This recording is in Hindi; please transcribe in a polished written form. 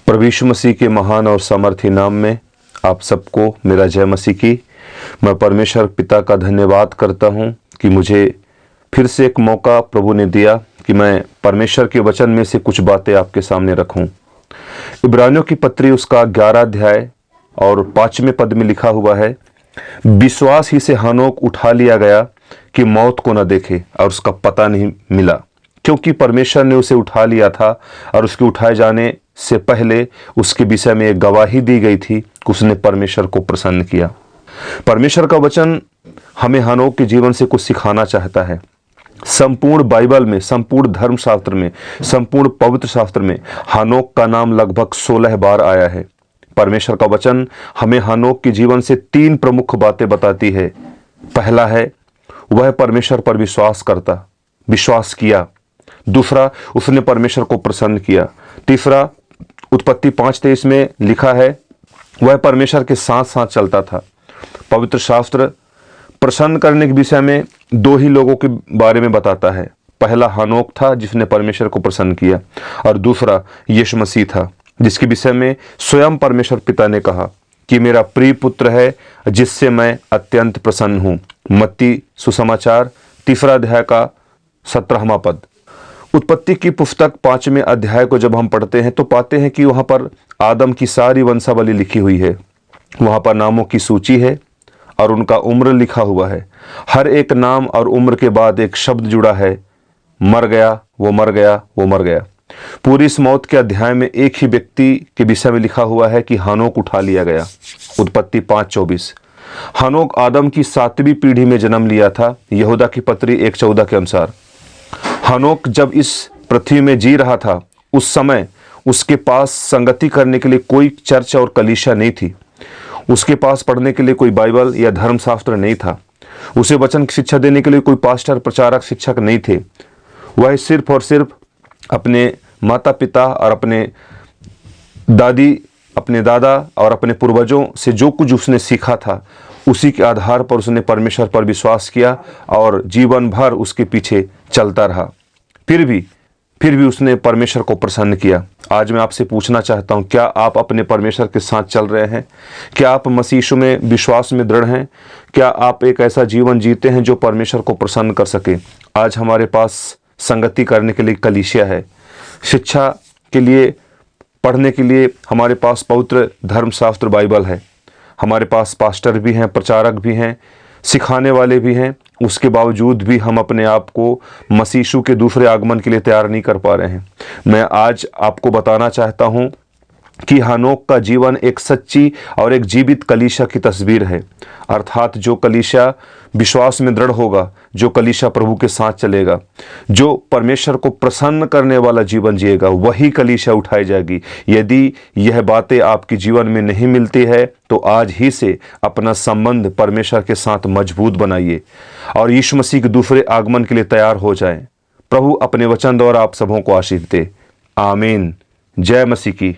प्रभु यीशु मसीह के महान और सामर्थी नाम में आप सबको मेरा जय मसीह की। मैं परमेश्वर पिता का धन्यवाद करता हूं कि मुझे फिर से एक मौका प्रभु ने दिया कि मैं परमेश्वर के वचन में से कुछ बातें आपके सामने रखूं। इब्रानियों की पत्री उसका 11 अध्याय और 5वें पद में लिखा हुआ है, विश्वास ही से हनोक उठा लिया गया कि मौत को न देखे और उसका पता नहीं मिला, क्योंकि परमेश्वर ने उसे उठा लिया था और उसके उठाए जाने से पहले उसके विषय में एक गवाही दी गई थी कि उसने परमेश्वर को प्रसन्न किया। परमेश्वर का वचन हमें हनोक के जीवन से कुछ सिखाना चाहता है। संपूर्ण बाइबल में, संपूर्ण धर्मशास्त्र में, संपूर्ण पवित्र शास्त्र में हनोक का नाम लगभग 16 बार आया है। परमेश्वर का वचन हमें हनोक के जीवन से 3 प्रमुख बातें बताती है। पहला है, वह परमेश्वर पर विश्वास किया। दूसरा, उसने परमेश्वर को प्रसन्न किया। तीसरा, उत्पत्ति 5:23 में लिखा है, वह परमेश्वर के साथ साथ चलता था। पवित्र शास्त्र प्रसन्न करने के विषय में 2 ही लोगों के बारे में बताता है। पहला हनोक था जिसने परमेश्वर को प्रसन्न किया, और दूसरा यीशु मसीह था जिसके विषय में स्वयं परमेश्वर पिता ने कहा कि मेरा प्रिय पुत्र है जिससे मैं अत्यंत प्रसन्न हूं। मत्ती सुसमाचार 3 अध्याय का 17वां पद। उत्पत्ति की पुस्तक 5वें अध्याय को जब हम पढ़ते हैं तो पाते हैं कि वहां पर आदम की सारी वंशावली लिखी हुई है। वहां पर नामों की सूची है और उनका उम्र लिखा हुआ है। हर एक नाम और उम्र के बाद एक शब्द जुड़ा है, मर गया, वो मर गया, वो मर गया। पूरी इस मौत के अध्याय में एक ही व्यक्ति के विषय में लिखा हुआ है कि हनोक उठा लिया गया। उत्पत्ति 5:24। हनोक आदम की 7वीं पीढ़ी में जन्म लिया था, यहूदा की पत्री 1:14 के अनुसार। हनोक जब इस पृथ्वी में जी रहा था उस समय उसके पास संगति करने के लिए कोई चर्च और कलीसिया नहीं थी। उसके पास पढ़ने के लिए कोई बाइबल या धर्मशास्त्र नहीं था। उसे वचन की शिक्षा देने के लिए कोई पास्टर, प्रचारक, शिक्षक नहीं थे। वह सिर्फ और सिर्फ अपने माता पिता और अपने दादी, अपने दादा और अपने पूर्वजों से जो कुछ उसने सीखा था उसी के आधार पर उसने परमेश्वर पर विश्वास किया और जीवन भर उसके पीछे चलता रहा। फिर भी उसने परमेश्वर को प्रसन्न किया। आज मैं आपसे पूछना चाहता हूं, क्या आप अपने परमेश्वर के साथ चल रहे हैं? क्या आप मसीह यीशु में विश्वास में दृढ़ हैं? क्या आप एक ऐसा जीवन जीते हैं जो परमेश्वर को प्रसन्न कर सके? आज हमारे पास संगति करने के लिए कलीसिया है, शिक्षा के लिए, पढ़ने के लिए हमारे पास पवित्र धर्मशास्त्र बाइबल है। हमारे पास पास्टर भी हैं, प्रचारक भी हैं, सिखाने वाले भी हैं। उसके बावजूद भी हम अपने आप को मसीह यीशु के दूसरे आगमन के लिए तैयार नहीं कर पा रहे हैं। मैं आज आपको बताना चाहता हूं कि हनोक का जीवन एक सच्ची और एक जीवित कलीसिया की तस्वीर है। अर्थात जो कलीसिया विश्वास में दृढ़ होगा, जो कलीसिया प्रभु के साथ चलेगा, जो परमेश्वर को प्रसन्न करने वाला जीवन जिएगा, वही कलीसिया उठाई जाएगी। यदि यह बातें आपके जीवन में नहीं मिलती है तो आज ही से अपना संबंध परमेश्वर के साथ मजबूत बनाइए और यीशु मसीह के दूसरे आगमन के लिए तैयार हो जाएं। प्रभु अपने वचन द्वारा आप सबों को आशीष दे। आमीन। जय मसीह की।